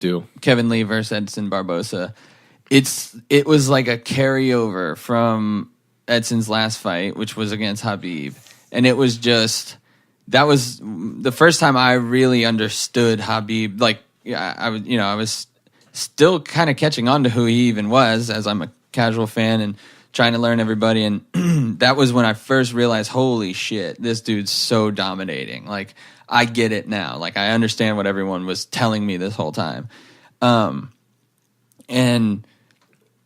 Do. Kevin Lee versus Edson Barboza. It was like a carryover from Edson's last fight, which was against Khabib, and it was just that was the first time I really understood Khabib. Like, yeah, I was still kind of catching on to who he even was, as I'm a casual fan and trying to learn everybody. And that was when I first realized, holy shit, this dude's so dominating. Like, I get it now. Like, I understand what everyone was telling me this whole time. And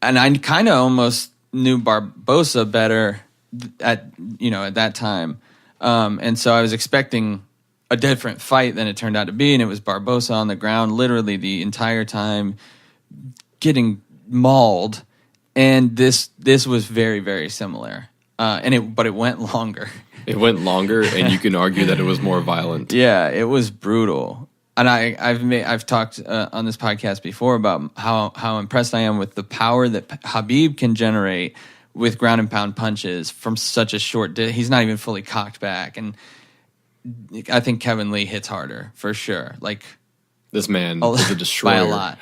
I kind of almost knew Barboza better at that time. And so I was expecting a different fight than it turned out to be, and it was Barboza on the ground literally the entire time, getting mauled. And this was very, very similar. But it went longer. It went longer, and you can argue that it was more violent. Yeah, it was brutal. And I've talked on this podcast before about how impressed I am with the power that Khabib can generate with ground and pound punches from such a short distance. He's not even fully cocked back, and I think Kevin Lee hits harder for sure. Like, this man is a destroyer by a lot.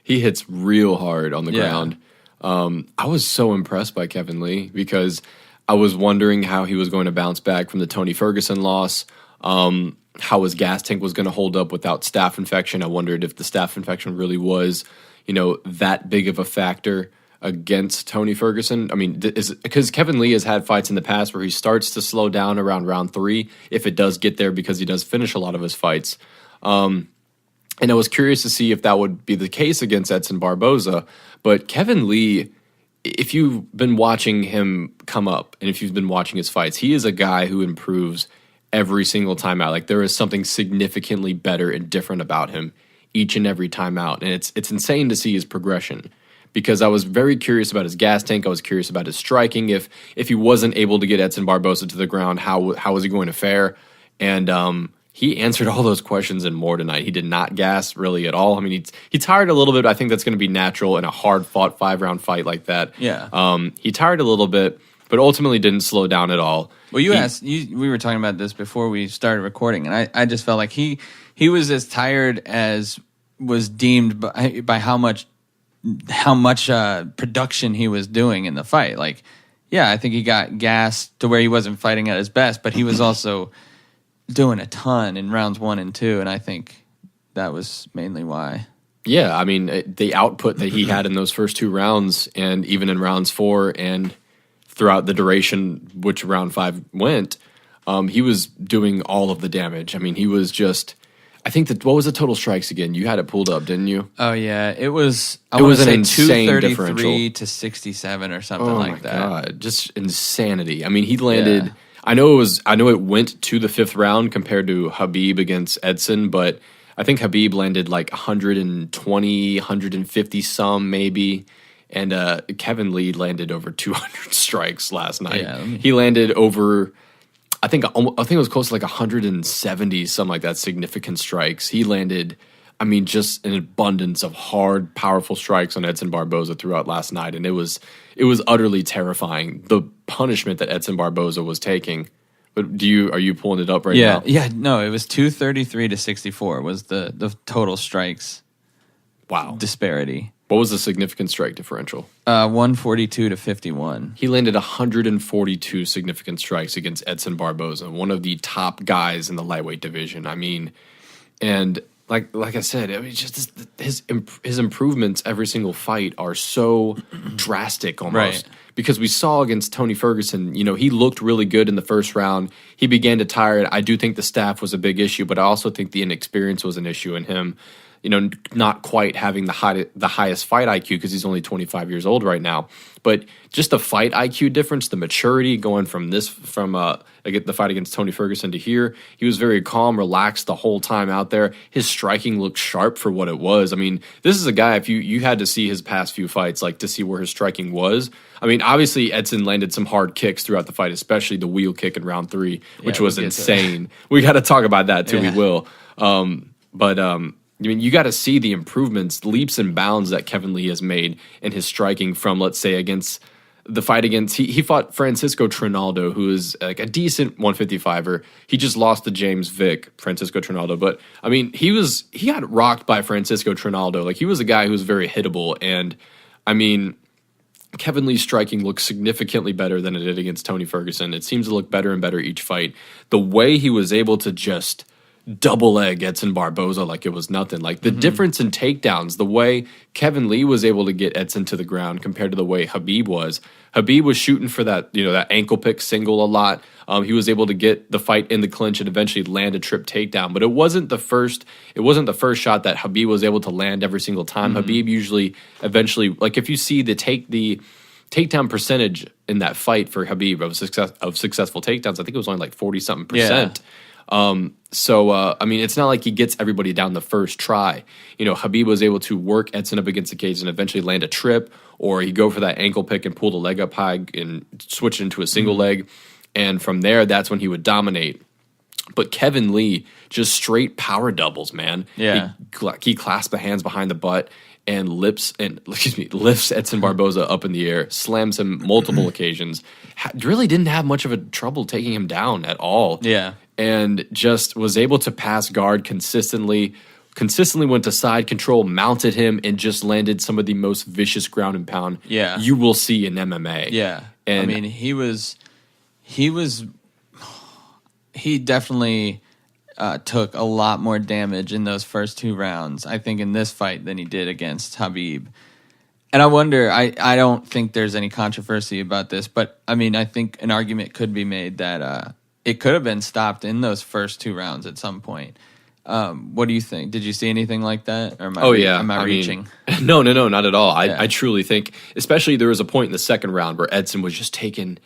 He hits real hard on the ground. I was so impressed by Kevin Lee because I was wondering how he was going to bounce back from the Tony Ferguson loss. How his gas tank was going to hold up without staph infection. I wondered if the staph infection really was, that big of a factor against Tony Ferguson. I mean, because Kevin Lee has had fights in the past where he starts to slow down around round 3, if it does get there, because he does finish a lot of his fights. And I was curious to see if that would be the case against Edson Barboza. But Kevin Lee, if you've been watching him come up and if you've been watching his fights, he is a guy who improves every single time out. Like, there is something significantly better and different about him each and every time out. And it's insane to see his progression, because I was very curious about his gas tank. I was curious about his striking. If he wasn't able to get Edson Barboza to the ground, how was he going to fare? And he answered all those questions and more tonight. He did not gas really at all. I mean, he tired a little bit. I think that's going to be natural in a hard-fought 5-round fight like that. Yeah. He tired a little bit, but ultimately didn't slow down at all. Well, we were talking about this before we started recording, and I just felt like he was as tired as was deemed by how much production he was doing in the fight. Like, yeah, I think he got gassed to where he wasn't fighting at his best, but he was also doing a ton in rounds 1 and 2, and I think that was mainly why. Yeah, I mean, the output that he had in those first 2 rounds, and even in rounds 4 and throughout the duration which round 5 went, he was doing all of the damage. I mean, he was just... I think what was the total strikes again? You had it pulled up, didn't you? Oh yeah, it was. It was an insane differential. 233 to 67 or something like that. Oh my god, just insanity. I mean, he landed. Yeah. I know it went to the 5th round compared to Khabib against Edson, but I think Khabib landed like 120, 150 some maybe, and Kevin Lee landed over 200 strikes last night. Yeah, he landed over. I think it was close to like 170, something like that, significant strikes. He landed, I mean, just an abundance of hard, powerful strikes on Edson Barboza throughout last night, and it was utterly terrifying, the punishment that Edson Barboza was taking. But are you pulling it up right now? Yeah, no, it was 233 to 64 was the total strikes. Wow. Disparity. What was the significant strike differential? 142 to 51. He landed 142 significant strikes against Edson Barboza, one of the top guys in the lightweight division. I mean, and like I said, I mean, just his improvements every single fight are so drastic almost. Right. Because we saw against Tony Ferguson, he looked really good in the first round. He began to tire. I do think the staff was a big issue, but I also think the inexperience was an issue in him. Not quite having the highest fight IQ because he's only 25 years old right now. But just the fight IQ difference, the maturity going from the fight against Tony Ferguson to here, he was very calm, relaxed the whole time out there. His striking looked sharp for what it was. I mean, this is a guy, if you had to see his past few fights, like to see where his striking was. I mean, obviously Edson landed some hard kicks throughout the fight, especially the wheel kick in round 3, which was insane. We got to talk about that too. Yeah. We will. I mean, you got to see the improvements, leaps and bounds that Kevin Lee has made in his striking from, let's say, against the fight against he fought Francisco Trinaldo, who is like a decent 155er. He just lost to James Vick, Francisco Trinaldo. But I mean, he got rocked by Francisco Trinaldo. Like, he was a guy who was very hittable. And I mean, Kevin Lee's striking looks significantly better than it did against Tony Ferguson. It seems to look better and better each fight. The way he was able to just double leg Edson Barboza like it was nothing. Like, the difference in takedowns, the way Kevin Lee was able to get Edson to the ground compared to the way Khabib was. Khabib was shooting for that, that ankle pick single a lot. He was able to get the fight in the clinch and eventually land a trip takedown. But it wasn't the first shot that Khabib was able to land every single time. Khabib usually eventually, like, if you see the takedown percentage in that fight for Khabib of successful takedowns, I think it was only like 40-something%. I mean, it's not like he gets everybody down the first try. Khabib was able to work Edson up against the cage and eventually land a trip, or he'd go for that ankle pick and pull the leg up high and switch it into a single leg. And from there, that's when he would dominate. But Kevin Lee, just straight power doubles, man. Yeah. He clasped the hands behind the butt and lifts Edson Barboza up in the air, slams him multiple occasions. Really didn't have much of a trouble taking him down at all. Yeah. And just was able to pass guard consistently went to side control, mounted him, and just landed some of the most vicious ground and pound you will see in MMA. Yeah. And I mean, he definitely took a lot more damage in those first 2 rounds, I think, in this fight than he did against Khabib. And I wonder, I don't think there's any controversy about this, but I mean, I think an argument could be made that it could have been stopped in those first 2 rounds at some point. What do you think? Did you see anything like that? Or am I reaching? No, not at all. I truly think, especially there was a point in the second round where Edson was just taken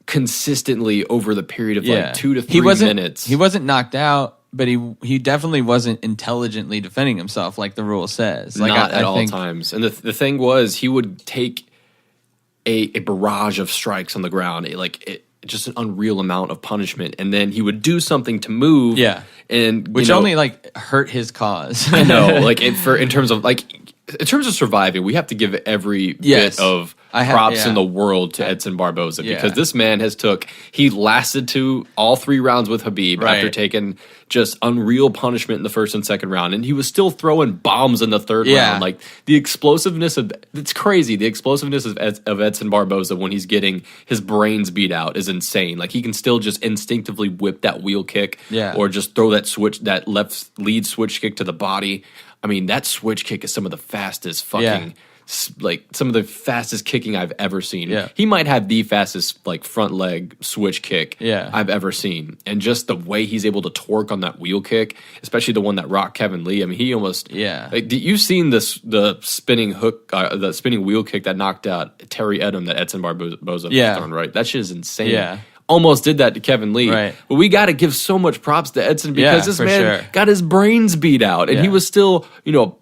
consistently over the period of like 2 to 3 minutes. He wasn't knocked out, but he definitely wasn't intelligently defending himself like the rule says. Like, Not at all times. And the thing was, he would take a barrage of strikes on the ground, just an unreal amount of punishment, and then he would do something to move. Yeah, and which only like hurt his cause. I know, in terms of surviving, we have to give every bit of props in the world to Edson Barboza, because this man he lasted to all 3 rounds with Khabib after taking just unreal punishment in the first and second round, and he was still throwing bombs in the third round. Like, the explosiveness it's crazy. The explosiveness of Edson Barboza when he's getting his brains beat out is insane. Like, he can still just instinctively whip that wheel kick, or just throw that left lead switch kick to the body. I mean, that switch kick is some of the fastest some of the fastest kicking I've ever seen. Yeah. He might have the fastest front leg switch kick I've ever seen. And just the way he's able to torque on that wheel kick, especially the one that rocked Kevin Lee. I mean, he almost you've seen the spinning hook, the spinning wheel kick that knocked out Terry Edom that Edson Barboza thrown, right? That shit is insane. Yeah. Almost did that to Kevin Lee. Right. But we got to give so much props to Edson, because this man got his brains beat out, and he was still,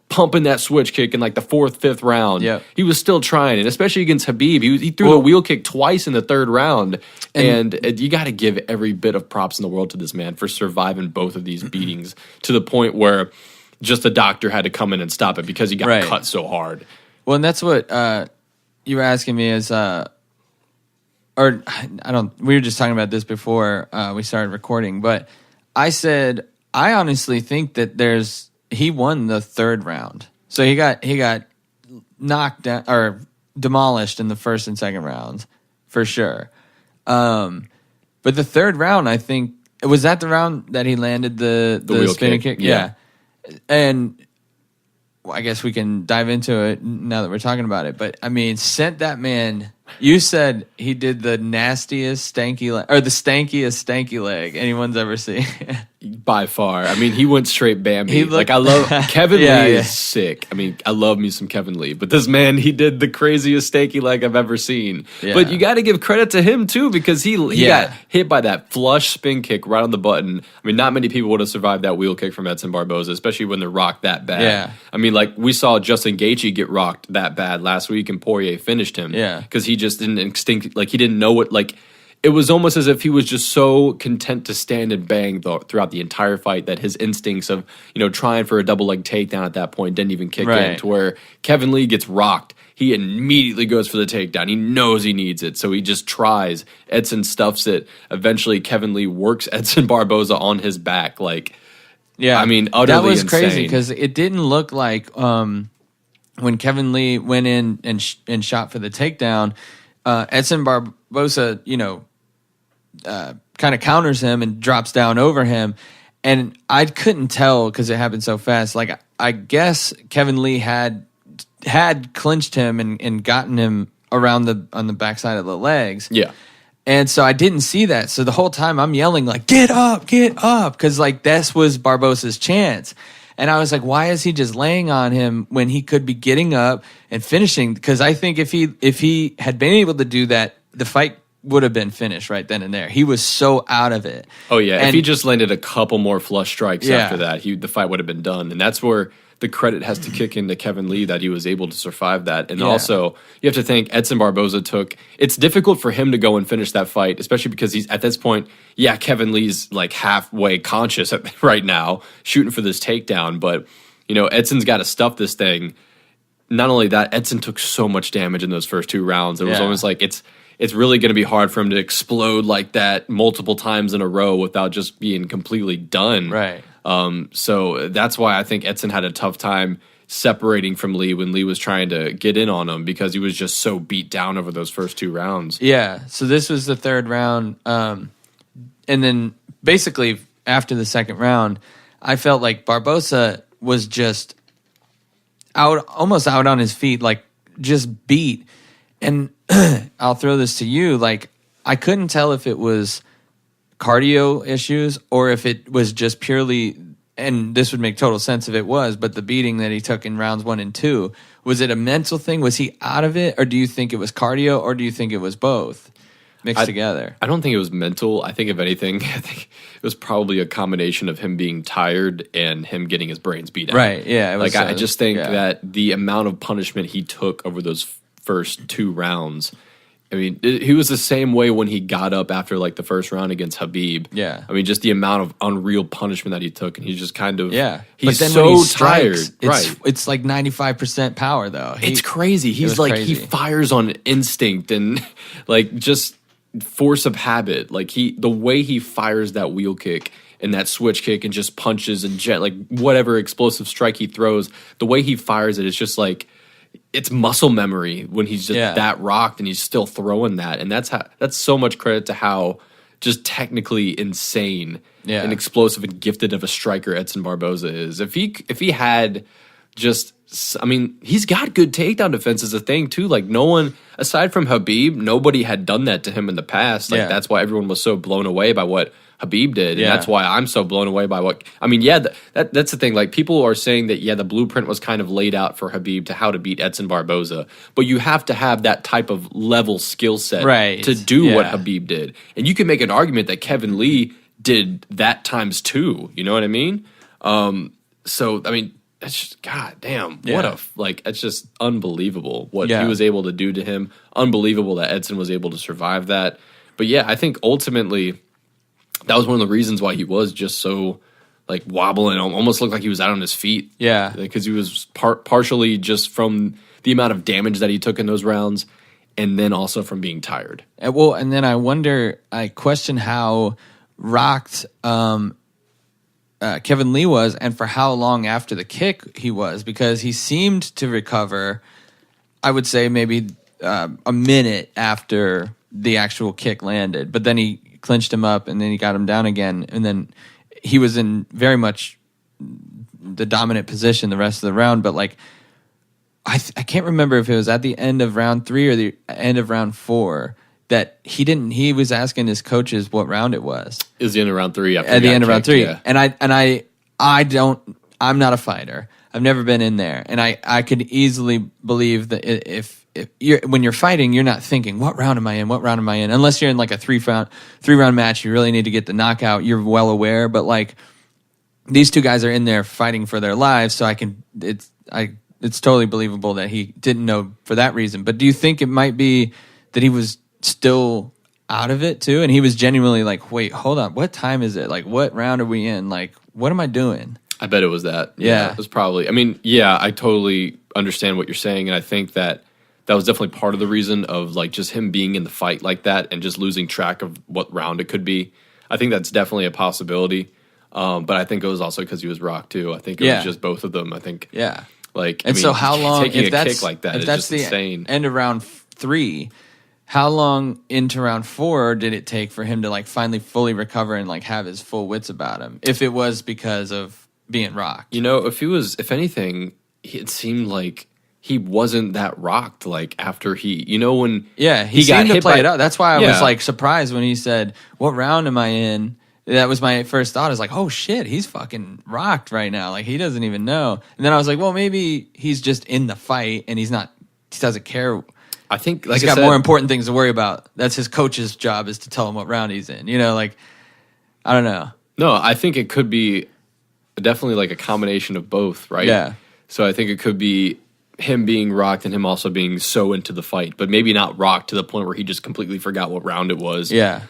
pumping that switch kick in like the 4th, 5th round. Yep. He was still trying, and especially against Khabib. He threw the wheel kick twice in the 3rd round, and you got to give every bit of props in the world to this man for surviving both of these beatings to the point where just the doctor had to come in and stop it because he got cut so hard. Well, and that's what you were asking me is... we were just talking about this before we started recording, but I said, I honestly think that he won the 3rd round. So he got knocked down or demolished in the 1st and 2nd rounds for sure. But the 3rd round, I think, was that the round that he landed the spinning kick? Yeah. And well, I guess we can dive into it now that we're talking about it. But I mean, sent that man. You said he did the nastiest stanky leg, or the stankiest stanky leg anyone's ever seen. By far. I mean, he went straight Bambi. I love Kevin Lee is sick. I mean, I love me some Kevin Lee, but this man, he did the craziest stanky leg I've ever seen. Yeah. But you got to give credit to him too, because he got hit by that flush spin kick right on the button. I mean, not many people would have survived that wheel kick from Edson Barboza, especially when they're rocked that bad. Yeah. I mean, like we saw Justin Gaethje get rocked that bad last week, and Poirier finished him. Yeah, because he just didn't he didn't know what It was almost as if he was just so content to stand and bang throughout the entire fight that his instincts of, trying for a double leg takedown at that point didn't even kick in, to where Kevin Lee gets rocked. he immediately goes for the takedown. He knows he needs it, so he just tries. Edson stuffs it. Eventually, Kevin Lee works Edson Barboza on his back. Like, yeah, I mean, utterly that was insane. crazy because it didn't look like when Kevin Lee went in and shot for the takedown, Edson Barboza, kind of counters him and drops down over him. And I couldn't tell because it happened so fast. Like, I guess Kevin Lee had clinched him and gotten him around on the backside of the legs. Yeah. And so I didn't see that. So the whole time I'm yelling like, get up, because like this was Barboza's chance. And I was like, why is he just laying on him when he could be getting up and finishing? Because I think if he had been able to do that, the fight would have been finished right then and there. He was so out of it. Oh yeah, and if he just landed a couple more flush strikes after that, the fight would have been done. And that's where the credit has to kick into Kevin Lee that he was able to survive that. And also, you have to think Edson Barboza it's difficult for him to go and finish that fight, especially because he's at this point, Kevin Lee's like halfway conscious right now, shooting for this takedown. But, Edson's got to stuff this thing. Not only that, Edson took so much damage in those first 2 rounds. It was almost like it's really going to be hard for him to explode like that multiple times in a row without just being completely done. Right. So that's why I think Edson had a tough time separating from Lee when Lee was trying to get in on him because he was just so beat down over those first 2 rounds. Yeah. So this was the 3rd round. And then basically after the 2nd round, I felt like Barboza was just almost out on his feet, like just beat. And I'll throw this to you. Like, I couldn't tell if it was cardio issues or if it was just purely, and this would make total sense if it was, but the beating that he took in rounds 1 and 2, was it a mental thing? Was he out of it? Or do you think it was cardio? Or do you think it was both mixed together? I don't think it was mental. I think if anything, I think it was probably a combination of him being tired and him getting his brains beat out. Right, yeah. Like, I just think that the amount of punishment he took over those first 2 rounds, I mean, he was the same way when he got up after like the first round against Khabib. Yeah. I mean, just the amount of unreal punishment that he took, and he's just kind of he's but then so when he strikes, tired. It's like 95% power though. It's crazy. He's like crazy. He fires on instinct and like just force of habit. Like the way he fires that wheel kick and that switch kick and just punches and like whatever explosive strike he throws, the way he fires it is just like it's muscle memory when he's just that rocked and he's still throwing that. And that's so much credit to how just technically insane and explosive and gifted of a striker Edson Barboza is. If he had just, I mean, he's got good takedown defense is a thing too. Like no one, aside from Khabib, nobody had done that to him in the past. Like that's why everyone was so blown away by what Khabib did, and that's why I'm so blown away by what I mean. Yeah, that's the thing. Like people are saying that the blueprint was kind of laid out for Khabib to how to beat Edson Barboza, but you have to have that type of level skill set to do what Khabib did, and you can make an argument that Kevin Lee did that times 2. You know what I mean? So I mean, it's just goddamn it's just unbelievable what he was able to do to him. Unbelievable that Edson was able to survive that. But yeah, I think ultimately that was one of the reasons why he was just so like wobbling, almost looked like he was out on his feet. Yeah, because he was partially just from the amount of damage that he took in those rounds, and then also from being tired. Well, and then I question how rocked Kevin Lee was, and for how long after the kick he was, because he seemed to recover. I would say maybe a minute after the actual kick landed, but then he clinched him up and then he got him down again, and then he was in very much the dominant position the rest of the round. But like I can't remember if it was at the end of round 3 or the end of round 4 that he was asking his coaches what round it was. It was the end of round 3. At the end of round 3. Yeah. And I'm not a fighter. I've never been in there, and I could easily believe that if when you're fighting, you're not thinking, what round am I in? What round am I in? Unless you're in like a three round match, you really need to get the knockout. You're well aware, but like these 2 guys are in there fighting for their lives, so it's totally believable that he didn't know for that reason. But do you think it might be that he was still out of it too, and he was genuinely like, wait, hold on, what time is it? Like, what round are we in? Like, what am I doing? I bet it was that. Yeah, it was probably. I mean, I totally understand what you're saying, and I think that that was definitely part of the reason of like just him being in the fight like that and just losing track of what round it could be. I think that's definitely a possibility. But I think it was also because he was rocked too. I think it was just both of them. I think. Yeah. Like, and so how long taking if a that's kick like that if is that's just the insane. End of round 3? How long into round 4 did it take for him to like finally fully recover and like have his full wits about him? If it was because of being rocked, if anything, it seemed like he wasn't that rocked. Like after he when he got seemed to hit play by, it up. That's why I was like surprised when he said, "What round am I in?" That was my first thought. I was like, "Oh shit, he's fucking rocked right now. Like he doesn't even know." And then I was like, "Well, maybe he's just in the fight and he doesn't care." I think like he's got more important things to worry about. That's his coach's job is to tell him what round he's in. Like I don't know. No, I think it could be definitely like a combination of both, right? Yeah. So I think it could be him being rocked and him also being so into the fight, but maybe not rocked to the point where he just completely forgot what round it was. Yeah.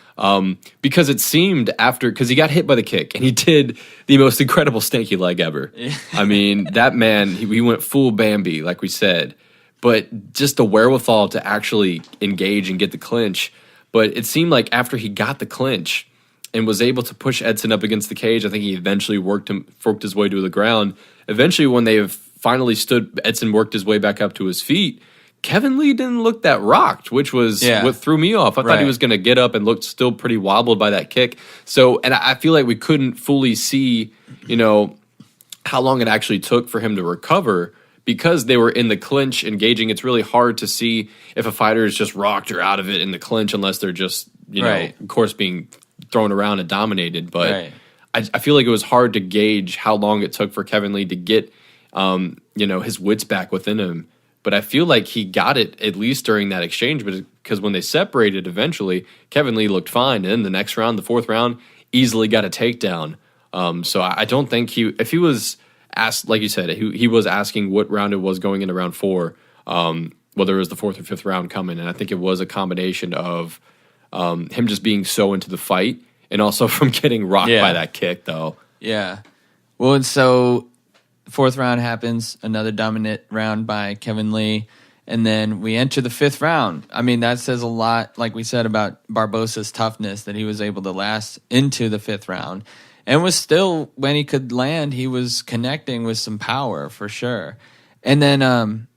Because it seemed because he got hit by the kick and he did the most incredible stanky leg ever. Yeah. I mean, that man, he went full Bambi, like we said, but just the wherewithal to actually engage and get the clinch. But it seemed like after he got the clinch and was able to push Edson up against the cage, I think he eventually worked his way to the ground. Eventually, when they finally stood, Edson worked his way back up to his feet. Kevin Lee didn't look that rocked, which was what threw me off. I thought he was going to get up and looked still pretty wobbled by that kick. So, and I feel like we couldn't fully see, how long it actually took for him to recover because they were in the clinch engaging. It's really hard to see if a fighter is just rocked or out of it in the clinch unless they're just, of course, being thrown around and dominated. But I feel like it was hard to gauge how long it took for Kevin Lee to get, his wits back within him. But I feel like he got it at least during that exchange, because when they separated eventually, Kevin Lee looked fine. And then the next round, the 4th round, easily got a takedown. So I don't think if he was asked, like you said, he was asking what round it was going into round 4, whether it was the 4th or 5th round coming. And I think it was a combination of him just being so into the fight and also from getting rocked by that kick, though. Yeah. Well, and so 4th round happens, another dominant round by Kevin Lee, and then we enter the 5th round. I mean, that says a lot, like we said, about Barboza's toughness, that he was able to last into the 5th round, and was still, when he could land, he was connecting with some power, for sure. And then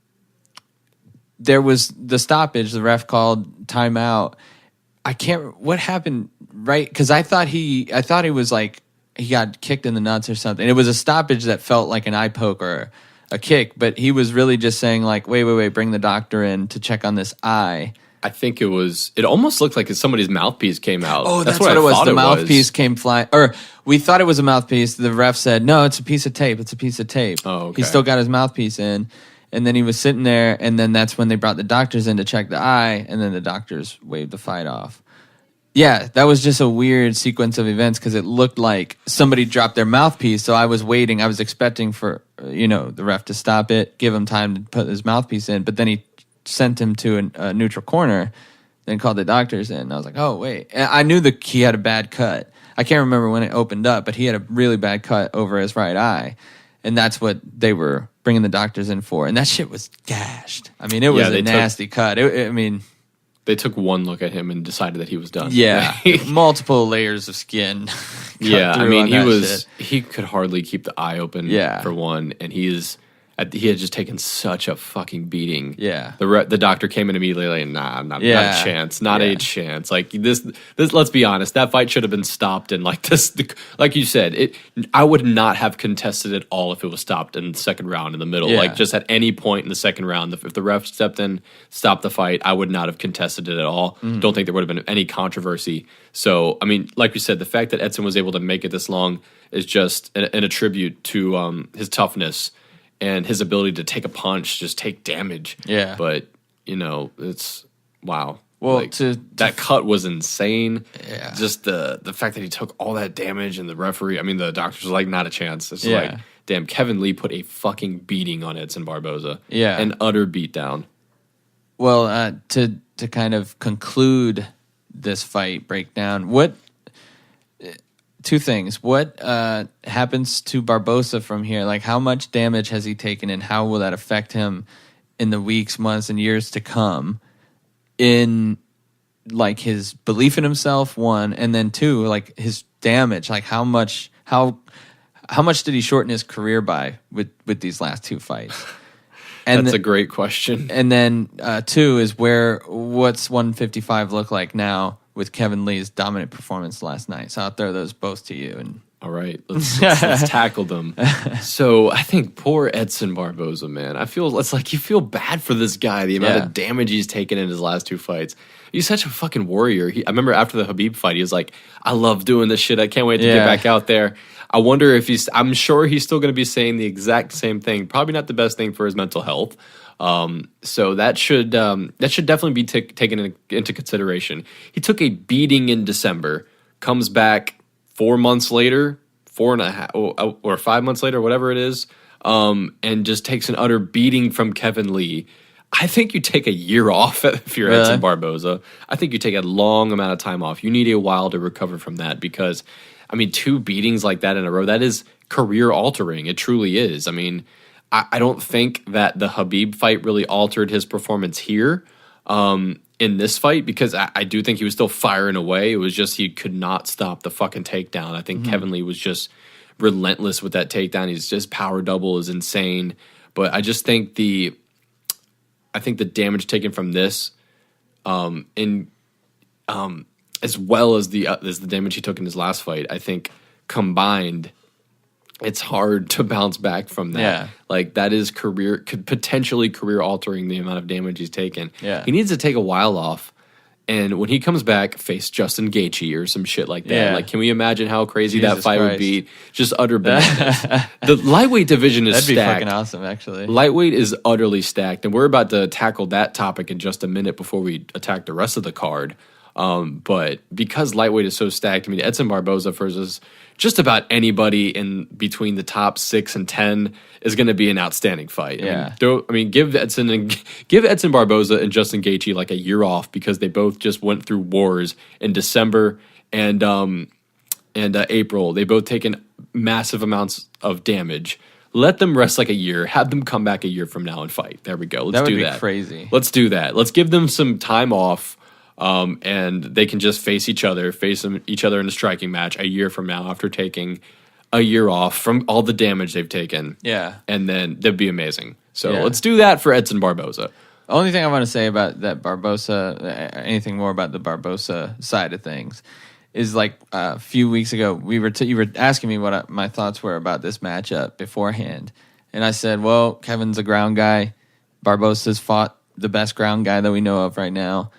there was the stoppage, the ref called timeout. What happened, right? Because I thought he was like, he got kicked in the nuts or something. It was a stoppage that felt like an eye poke or a kick, but he was really just saying like, wait, bring the doctor in to check on this eye. I think it almost looked like somebody's mouthpiece came out. Oh, that's what it was. The mouthpiece came flying. Or we thought it was a mouthpiece. The ref said, no, it's a piece of tape. It's a piece of tape. Oh, okay. He still got his mouthpiece in. And then he was sitting there, and then that's when they brought the doctors in to check the eye, and then the doctors waved the fight off. Yeah, that was just a weird sequence of events because it looked like somebody dropped their mouthpiece. So I was waiting. I was expecting for, the ref to stop it, give him time to put his mouthpiece in. But then he sent him to a neutral corner, then called the doctors in. And I was like, oh, wait. And I knew he had a bad cut. I can't remember when it opened up, but he had a really bad cut over his right eye. And that's what they were bringing the doctors in for. And that shit was gashed. I mean, it was a nasty cut. They took one look at him and decided that he was done. Yeah, multiple layers of skin. Yeah, I mean, he could hardly keep the eye open for one, and he had just taken such a fucking beating. Yeah, the doctor came in immediately like, not a chance, not a chance. Like this. Let's be honest, that fight should have been stopped. And like this, like you said, I would not have contested it all if it was stopped in the 2nd round in the middle. Yeah. Like just at any point in the 2nd round, if the ref stepped in, stopped the fight, I would not have contested it at all. Don't think there would have been any controversy. So I mean, like you said, the fact that Edson was able to make it this long is just an attribute to his toughness and his ability to take a punch, just take damage. Yeah. But, it's, wow. Well, like, that cut was insane. Yeah. Just the fact that he took all that damage and the referee, I mean, the doctors were like, not a chance. It's like, damn, Kevin Lee put a fucking beating on Edson Barboza. Yeah. An utter beatdown. Well, to kind of conclude this fight breakdown, two things. What happens to Barboza from here? Like, how much damage has he taken, and how will that affect him in the weeks, months, and years to come in like his belief in himself, one, and then two, like his damage, like how much did he shorten his career by with these last two fights? And That's a great question. And then two is what's 155 look like now with Kevin Lee's dominant performance last night? So I'll throw those both to you. And all right, let's tackle them. So I think poor Edson Barboza, man. It's like you feel bad for this guy, the amount of damage he's taken in his last two fights. He's such a fucking warrior. I remember after the Khabib fight, he was like, I love doing this shit. I can't wait to get back out there. I wonder if I'm sure he's still going to be saying the exact same thing. Probably not the best thing for his mental health. So that should definitely be taken into consideration. He took a beating in December, comes back 4 months later, 4.5 or 5 months later, whatever it is, and just takes an utter beating from Kevin Lee. I think you take a year off if you're Edson Barboza. I think you take a long amount of time off. You need a while to recover from that because, I mean, 2 beatings like that in a row, that is career altering. It truly is. I mean, I don't think that the Khabib fight really altered his performance here in this fight because I do think he was still firing away. It was just he could not stop the fucking takedown. I think Kevin Lee was just relentless with that takedown. He's just power double is insane. But I just think the damage taken from this, as well as the damage he took in his last fight, I think combined, it's hard to bounce back from that. Yeah. Like that is potentially career altering the amount of damage he's taken. Yeah. He needs to take a while off. And when he comes back, face Justin Gaethje or some shit like that. Yeah. Like, can we imagine how crazy Jesus that fight Christ. would be? Just utter bananas. The lightweight division is that'd be stacked. fucking awesome, actually. Lightweight is utterly stacked, and we're about to tackle that topic in just a minute before we attack the rest of the card. But because lightweight is so stacked, I mean, Edson Barboza versus just about anybody in between the top 6 and 10 is going to be an outstanding fight. Yeah. Give Edson Barboza and Justin Gaethje like a year off because they both just went through wars in December and April. They both taken massive amounts of damage. Let them rest like a year. Have them come back a year from now and fight. There we go. Let's do that. That would be crazy. Let's do that. Let's give them some time off. And they can just face each other in a striking match a year from now after taking a year off from all the damage they've taken. Yeah. And then that'd be amazing. So let's do that for Edson Barboza. The only thing I want to say about that Barboza, anything more about the Barboza side of things, is like a few weeks ago, you were asking me what my thoughts were about this matchup beforehand. And I said, well, Kevin's a ground guy. Barboza's fought the best ground guy that we know of right now.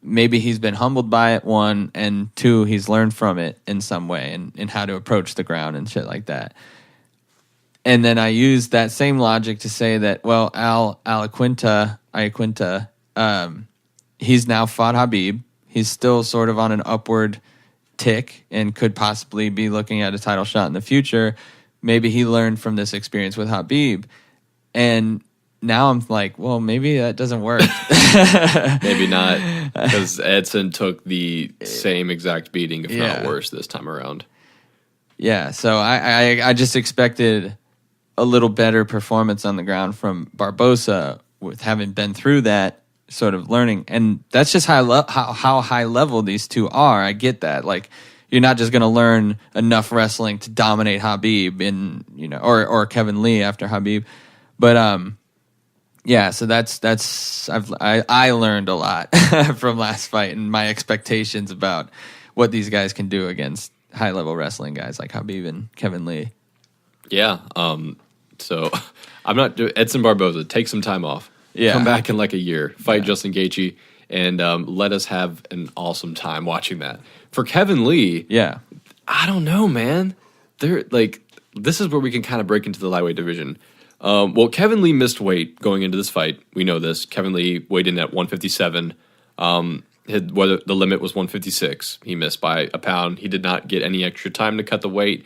Maybe he's been humbled by it, 1, and 2, he's learned from it in some way and how to approach the ground and shit like that. And then I used that same logic to say that, well, Iaquinta, he's now fought Khabib. He's still sort of on an upward tick and could possibly be looking at a title shot in the future. Maybe he learned from this experience with Khabib. And now I'm like, well, maybe that doesn't work. Maybe not, because Edson took the same exact beating, if not worse, this time around. Yeah, so I just expected a little better performance on the ground from Barboza with having been through that sort of learning. And that's just how high level these two are. I get that. Like, you're not just going to learn enough wrestling to dominate Khabib or Kevin Lee after Khabib. But yeah, so I learned a lot from last fight and my expectations about what these guys can do against high level wrestling guys like Khabib and Kevin Lee. Yeah. So I'm not Edson Barboza. Take some time off. Yeah. Come back in like a year. Fight Justin Gaethje, and let us have an awesome time watching that. For Kevin Lee, I don't know, man. This is where we can kind of break into the lightweight division. Well, Kevin Lee missed weight going into this fight. We know this. Kevin Lee weighed in at 157. The limit was 156. He missed by a pound. He did not get any extra time to cut the weight.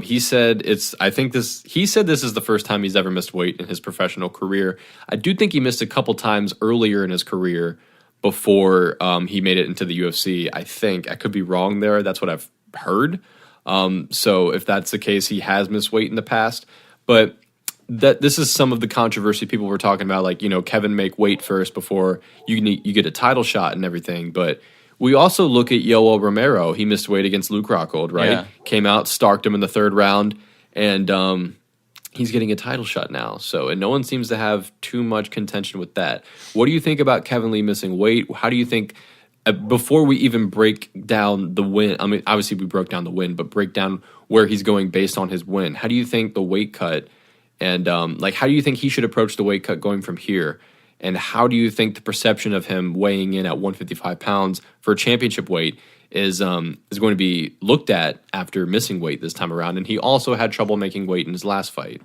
He said this is the first time he's ever missed weight in his professional career. I do think he missed a couple times earlier in his career before he made it into the UFC. I think I could be wrong there. That's what I've heard. So if that's the case, he has missed weight in the past, but that this is some of the controversy people were talking about, like, Kevin make weight first before you get a title shot and everything. But we also look at Yoel Romero. He missed weight against Luke Rockhold, right? Yeah. Came out, starked him in the third round, and he's getting a title shot now. So, and no one seems to have too much contention with that. What do you think about Kevin Lee missing weight? How do you think, before we even break down the win, I mean, obviously we broke down the win, but break down where he's going based on his win. How do you think the weight cut and how do you think he should approach the weight cut going from here? And how do you think the perception of him weighing in at 155 pounds for championship weight is going to be looked at after missing weight this time around? And he also had trouble making weight in his last fight.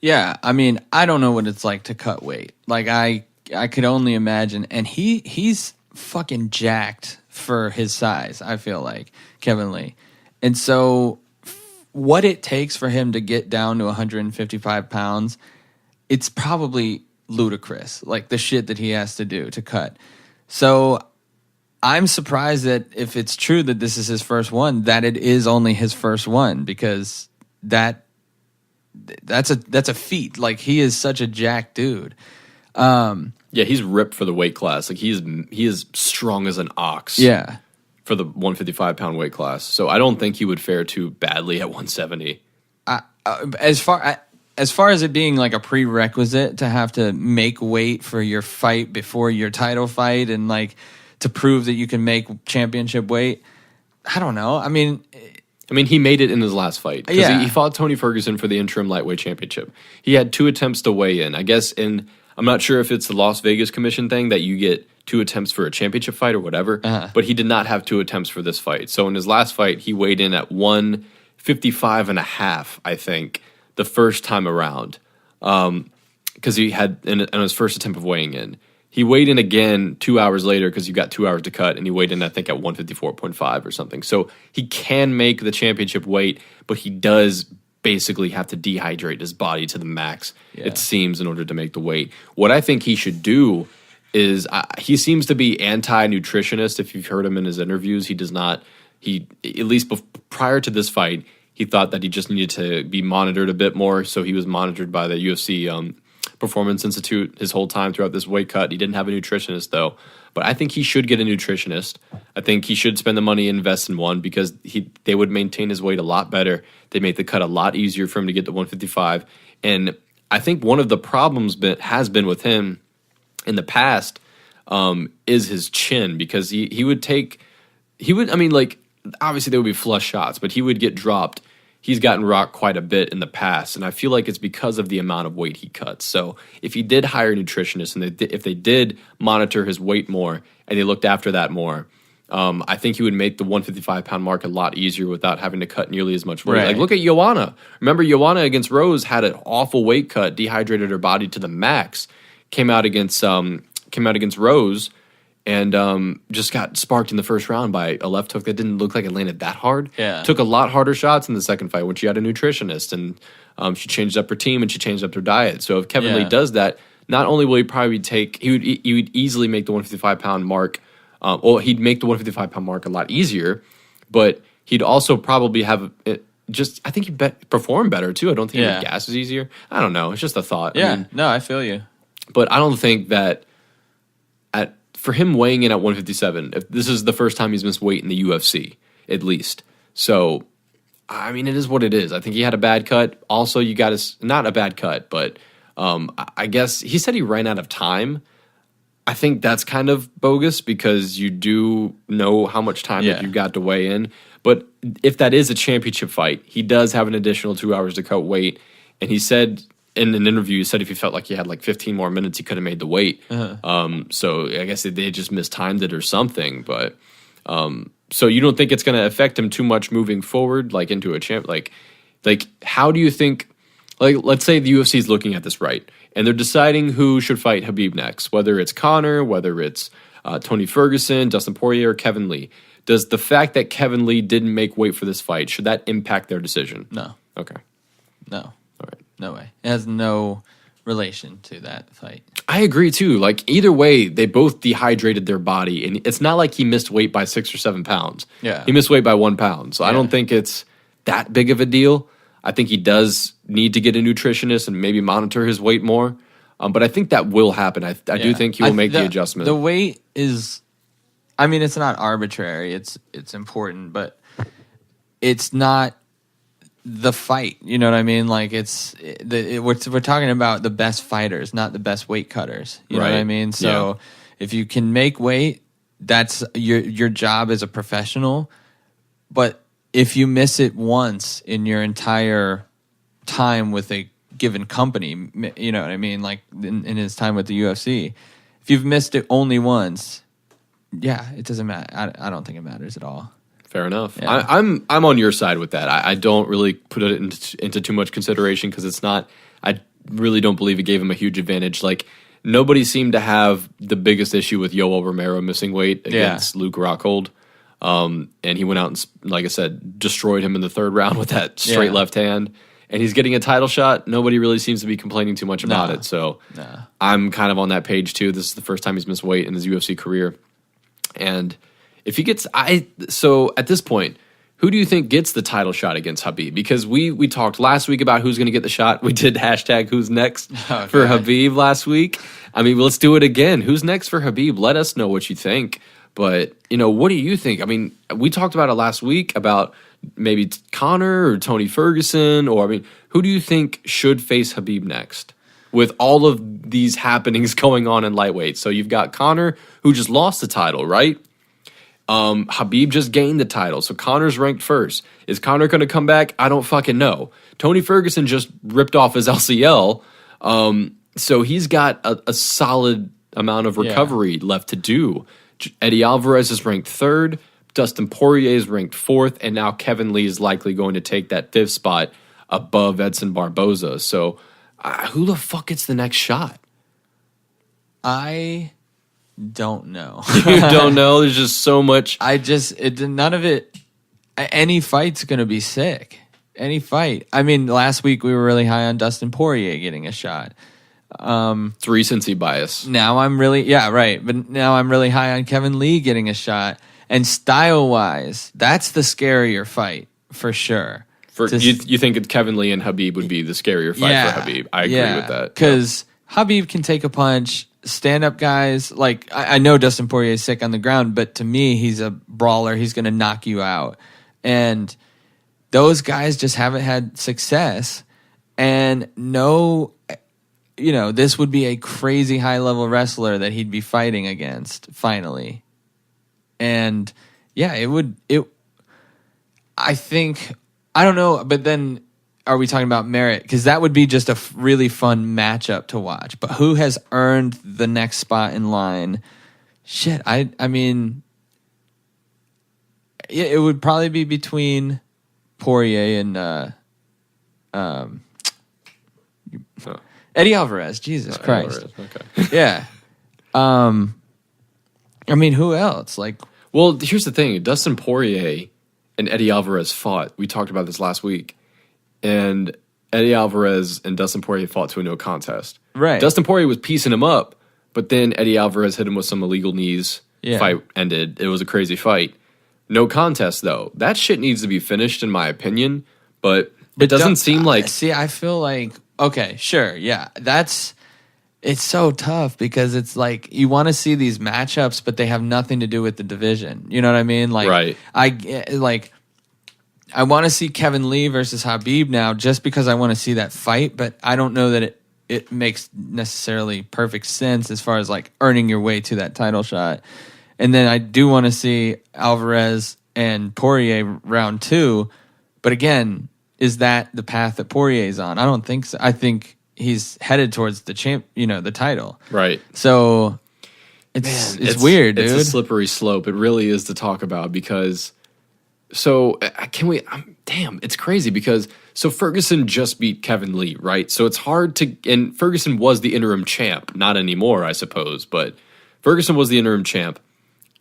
Yeah, I mean, I don't know what it's like to cut weight. Like, I could only imagine. And he's fucking jacked for his size, I feel like, Kevin Lee. And so what it takes for him to get down to 155 pounds, it's probably ludicrous, like the shit that he has to do to cut. So I'm surprised that if it's true that this is his first one, that it is only his first one, because that's a feat. Like, he is such a jacked dude. Yeah, he's ripped for the weight class. Like, he is strong as an ox. Yeah. For the 155-pound weight class. So I don't think he would fare too badly at 170. As far as it being like a prerequisite to have to make weight for your fight before your title fight and like to prove that you can make championship weight, I don't know. I mean, he made it in his last fight. Because yeah. he fought Tony Ferguson for the interim lightweight championship. He had 2 attempts to weigh in. I guess I'm not sure if it's the Las Vegas Commission thing that you get 2 attempts for a championship fight or whatever, but he did not have 2 attempts for this fight. So in his last fight, he weighed in at 155.5, I think, the first time around, because he had in his first attempt of weighing in. He weighed in again 2 hours later because you got 2 hours to cut, and he weighed in, I think, at 154.5 or something. So he can make the championship weight, but he does basically have to dehydrate his body to the max, it seems, in order to make the weight. What I think he should do is he seems to be anti-nutritionist. If you've heard him in his interviews, he does not. He, at least prior to this fight, he thought that he just needed to be monitored a bit more. So he was monitored by the UFC Performance Institute his whole time throughout this weight cut. He didn't have a nutritionist though, but I think he should get a nutritionist. I think he should spend the money and invest in one, because they would maintain his weight a lot better. They make the cut a lot easier for him to get to 155. And I think one of the problems has been with him in the past is his chin, because he would obviously there would be flush shots, but he would get dropped. He's gotten rocked quite a bit in the past, and I feel like it's because of the amount of weight he cuts. So if he did hire a nutritionist and if they did monitor his weight more and they looked after that more, I think he would make the 155-pound mark a lot easier without having to cut nearly as much weight. Right. Like, look at Joanna. Remember, Joanna against Rose had an awful weight cut, dehydrated her body to the max, came out against Rose, and just got sparked in the first round by a left hook that didn't look like it landed that hard. Yeah. Took a lot harder shots in the second fight when she had a nutritionist, and she changed up her team and she changed up her diet. So if Kevin Lee does that, not only will he probably he would easily make the 155-pound mark. He'd make the 155-pound mark a lot easier, but he'd also probably have I think he'd perform better too. I don't think he'd gas as easier. I don't know. It's just a thought. Yeah, I feel you. But I don't think that for him weighing in at 157, if this is the first time he's missed weight in the UFC, at least. So, I mean, it is what it is. I think he had a bad cut. Also, you got not a bad cut, but I guess he said he ran out of time. I think that's kind of bogus, because you do know how much time that you've got to weigh in. But if that is a championship fight, he does have an additional 2 hours to cut weight. And he said in an interview, he said if he felt like he had like 15 more minutes, he could have made the weight. So I guess they just mistimed it or something. But so you don't think it's going to affect him too much moving forward, like into a champ? Like how do you think? Like, let's say the UFC is looking at this, right, and they're deciding who should fight Khabib next, whether it's Conor, whether it's Tony Ferguson, Dustin Poirier, or Kevin Lee. Does the fact that Kevin Lee didn't make weight for this fight, should that impact their decision? No. Okay. No. All right. No way. It has no relation to that fight. I agree, too. Like, either way, they both dehydrated their body, and it's not like he missed weight by 6 or 7 pounds. Yeah. He missed weight by 1 pound, so I don't think it's that big of a deal. I think he does need to get a nutritionist and maybe monitor his weight more. But I think that will happen. I do think he will make the adjustment. The weight is, I mean, it's not arbitrary. It's important, but it's not the fight. You know what I mean? Like we're talking about the best fighters, not the best weight cutters. You know what I mean? So if you can make weight, that's your job as a professional. But if you miss it once in your entire time with a given company, you know what I mean? Like in his time with the UFC, if you've missed it only once, it doesn't matter. I don't think it matters at all. Fair enough. Yeah. I'm on your side with that. I don't really put it into too much consideration because it's not. I really don't believe it gave him a huge advantage. Like nobody seemed to have the biggest issue with Yoel Romero missing weight against Luke Rockhold. And he went out and, like I said, destroyed him in the third round with that straight left hand. And he's getting a title shot. Nobody really seems to be complaining too much about it. So I'm kind of on that page too. This is the first time he's missed weight in his UFC career. And if he gets, so at this point, who do you think gets the title shot against Khabib? Because we talked last week about who's going to get the shot. We did hashtag who's next for Khabib last week. I mean, let's do it again. Who's next for Khabib? Let us know what you think. But, what do you think? I mean, we talked about it last week about maybe Conor or Tony Ferguson, or, I mean, who do you think should face Khabib next with all of these happenings going on in lightweight? So you've got Conor, who just lost the title, right? Khabib just gained the title, so Conor's ranked first. Is Conor going to come back? I don't fucking know. Tony Ferguson just ripped off his LCL, so he's got a solid amount of recovery left to do. Eddie Alvarez is ranked third. Dustin Poirier is ranked fourth, and now Kevin Lee is likely going to take that fifth spot above Edson Barboza. So, who the fuck gets the next shot? I don't know. You don't know? There's just so much. None of it. Any fight's going to be sick. Any fight. I mean, last week we were really high on Dustin Poirier getting a shot. It's recency bias. Now I'm really, but now I'm really high on Kevin Lee getting a shot. And style-wise, that's the scarier fight for sure. You think Kevin Lee and Khabib would be the scarier fight for Khabib? I agree with that. Because Khabib can take a punch. Stand-up guys, like I know Dustin Poirier is sick on the ground, but to me, he's a brawler. He's going to knock you out. And those guys just haven't had success. And this would be a crazy high-level wrestler that he'd be fighting against, finally. And, I think, I don't know, but then are we talking about merit? Because that would be just a really fun matchup to watch. But who has earned the next spot in line? Shit, I mean, it would probably be between Poirier and Eddie Alvarez. Jesus Christ. Alvarez. Okay. Yeah. I mean, who else? Well, here's the thing. Dustin Poirier and Eddie Alvarez fought. We talked about this last week. And Eddie Alvarez and Dustin Poirier fought to a no contest. Right. Dustin Poirier was piecing him up, but then Eddie Alvarez hit him with some illegal knees. Yeah. Fight ended. It was a crazy fight. No contest, though. That shit needs to be finished, in my opinion. But it doesn't seem like... See, I feel like... Okay, sure, yeah. It's so tough because it's like you want to see these matchups, but they have nothing to do with the division. You know what I mean? Right. I want to see Kevin Lee versus Khabib now just because I want to see that fight, but I don't know that it makes necessarily perfect sense as far as earning your way to that title shot. And then I do want to see Alvarez and Poirier round 2, but again, is that the path that Poirier's on? I don't think so. I think he's headed towards the the title. Right. So it's weird, dude. It's a slippery slope. It really is to talk about because it's crazy because Ferguson just beat Kevin Lee, right? So it's hard and Ferguson was the interim champ, not anymore, I suppose, but Ferguson was the interim champ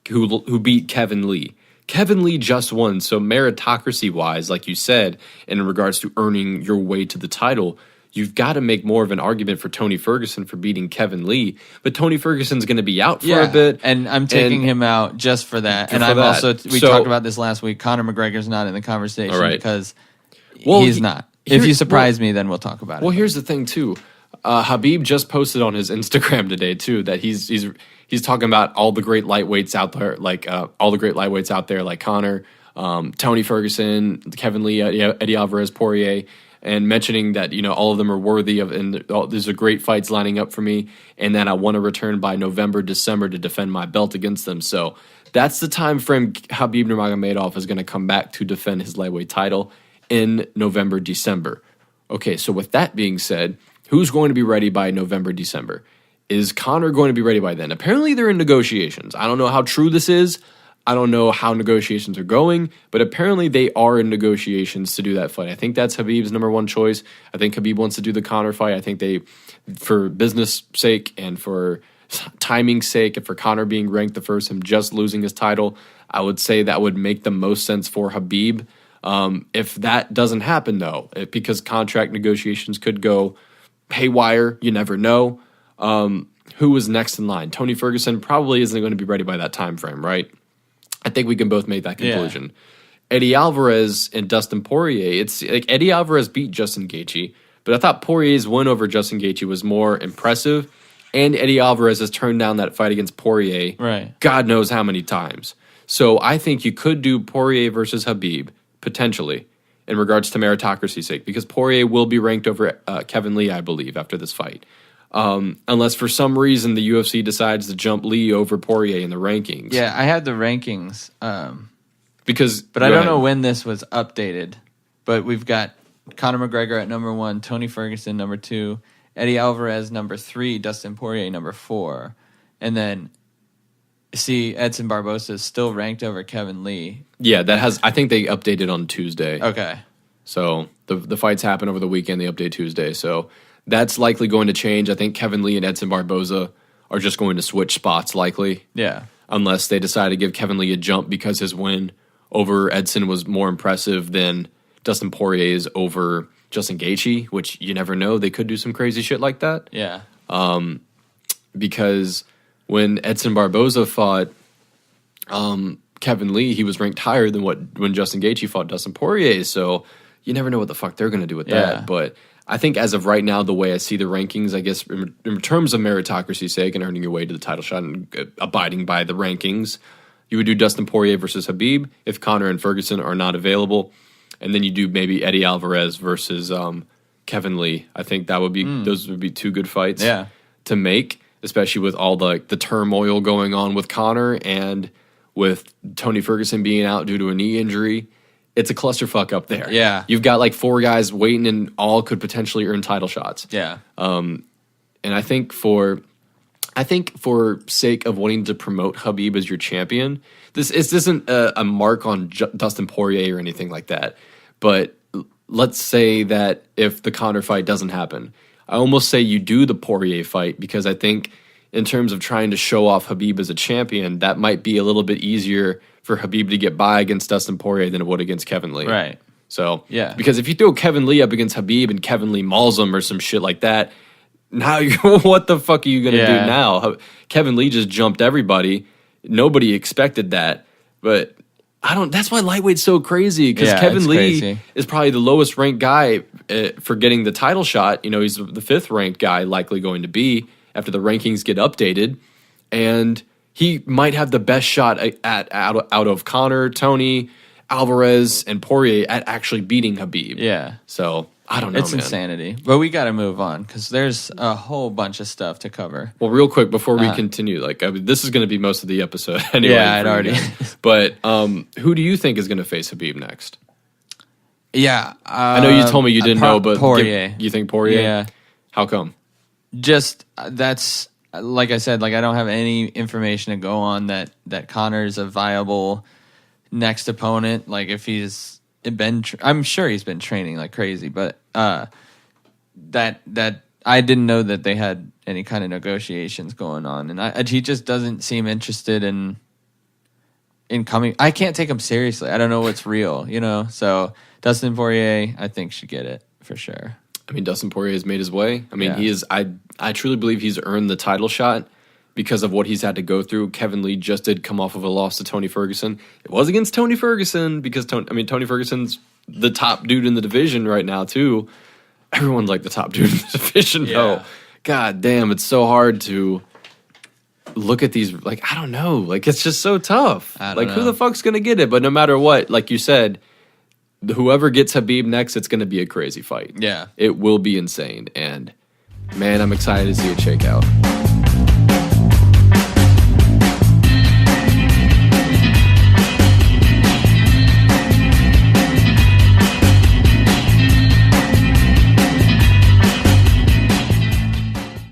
who beat Kevin Lee. Kevin Lee just won, so meritocracy-wise, like you said, in regards to earning your way to the title, you've got to make more of an argument for Tony Ferguson for beating Kevin Lee. But Tony Ferguson's going to be out for a bit. And I'm taking him out just for that. And we talked about this last week. Conor McGregor's not in the conversation because he's not. If you surprise me, then we'll talk about it. Well, here's the thing too. Khabib just posted on his Instagram today too that he's talking about all the great lightweights out there, like Conor, Tony Ferguson, Kevin Lee, Eddie Alvarez, Poirier, and mentioning that all of them are worthy of, and there's a great fights lining up for me, and that I want to return by November, December to defend my belt against them. So that's the time frame Khabib Nurmagomedov is going to come back to defend his lightweight title in November, December. Okay, so with that being said, who's going to be ready by November, December? Is Conor going to be ready by then? Apparently they're in negotiations. I don't know how true this is. I don't know how negotiations are going, but apparently they are in negotiations to do that fight. I think that's Khabib's number one choice. I think Khabib wants to do the Conor fight. I think they, for business sake and for timing's sake, and for Conor being ranked the first, him just losing his title, I would say that would make the most sense for Khabib. If that doesn't happen, though, because contract negotiations could go haywire, you never know. Who is next in line? Tony Ferguson probably isn't going to be ready by that time frame, right? I think we can both make that conclusion. Yeah. Eddie Alvarez and Dustin Poirier, it's like Eddie Alvarez beat Justin Gaethje, but I thought Poirier's win over Justin Gaethje was more impressive, and Eddie Alvarez has turned down that fight against Poirier God knows how many times. So I think you could do Poirier versus Khabib, potentially, in regards to meritocracy's sake, because Poirier will be ranked over Kevin Lee, I believe, after this fight. Unless for some reason the UFC decides to jump Lee over Poirier in the rankings. Yeah, I had the rankings. But I don't know when this was updated. But we've got Conor McGregor at number 1, Tony Ferguson number 2, Eddie Alvarez number 3, Dustin Poirier number 4. And then, Edson Barboza is still ranked over Kevin Lee. Yeah, I think they updated on Tuesday. Okay. So the fights happen over the weekend, they update Tuesday. So that's likely going to change. I think Kevin Lee and Edson Barboza are just going to switch spots likely. Yeah. Unless they decide to give Kevin Lee a jump because his win over Edson was more impressive than Dustin Poirier's over Justin Gaethje, which you never know. They could do some crazy shit like that. Yeah. Because when Edson Barboza fought Kevin Lee, he was ranked higher than when Justin Gaethje fought Dustin Poirier. So you never know what the fuck they're going to do with that. But I think as of right now, the way I see the rankings, I guess in terms of meritocracy's sake and earning your way to the title shot and abiding by the rankings, you would do Dustin Poirier versus Khabib if Conor and Ferguson are not available. And then you do maybe Eddie Alvarez versus Kevin Lee. I think that would be those would be two good fights to make, especially with all the turmoil going on with Conor and with Tony Ferguson being out due to a knee injury. It's a clusterfuck up there. Yeah. You've got like 4 guys waiting and all could potentially earn title shots. Yeah. And I think for sake of wanting to promote Khabib as your champion, this isn't a mark on Dustin Poirier or anything like that. But let's say that if the Conor fight doesn't happen, I almost say you do the Poirier fight, because I think in terms of trying to show off Khabib as a champion, that might be a little bit easier for Khabib to get by against Dustin Poirier than it would against Kevin Lee. Right. So, because if you throw Kevin Lee up against Khabib and Kevin Lee mauls him or some shit like that, now what the fuck are you going to do now? Kevin Lee just jumped everybody. Nobody expected that. But that's why lightweight's so crazy, because Kevin Lee is probably the lowest ranked guy for getting the title shot. He's the 5th ranked guy likely going to be after the rankings get updated. And he might have the best shot out of Conor, Tony, Alvarez, and Poirier at actually beating Khabib. Yeah. So, I don't know, It's insanity. But we got to move on, because there's a whole bunch of stuff to cover. Well, real quick, before we continue, this is going to be most of the episode anyway. Yeah, it already But who do you think is going to face Khabib next? Yeah. I know you told me you didn't know, but Poirier. You think Poirier? Yeah. How come? Just, that's, like I said, I don't have any information to go on that Conor's a viable next opponent. If he's been, I'm sure he's been training like crazy, but that I didn't know that they had any kind of negotiations going on, and he just doesn't seem interested in coming. I can't take him seriously. I don't know what's real, So Dustin Poirier, I think, should get it for sure. I mean, Dustin Poirier has made his way. I mean, he is. I truly believe he's earned the title shot because of what he's had to go through. Kevin Lee just did come off of a loss to Tony Ferguson. It was against Tony Ferguson because Tony Ferguson's the top dude in the division right now too. Everyone's like the top dude in the division though. God damn, it's so hard to look at these. Like, I don't know. Like, it's just so tough. Like, who the fuck's gonna get it? But no matter what, like you said, whoever gets Khabib next, it's gonna be a crazy fight. Yeah, it will be insane. And man, I'm excited to see it shake out.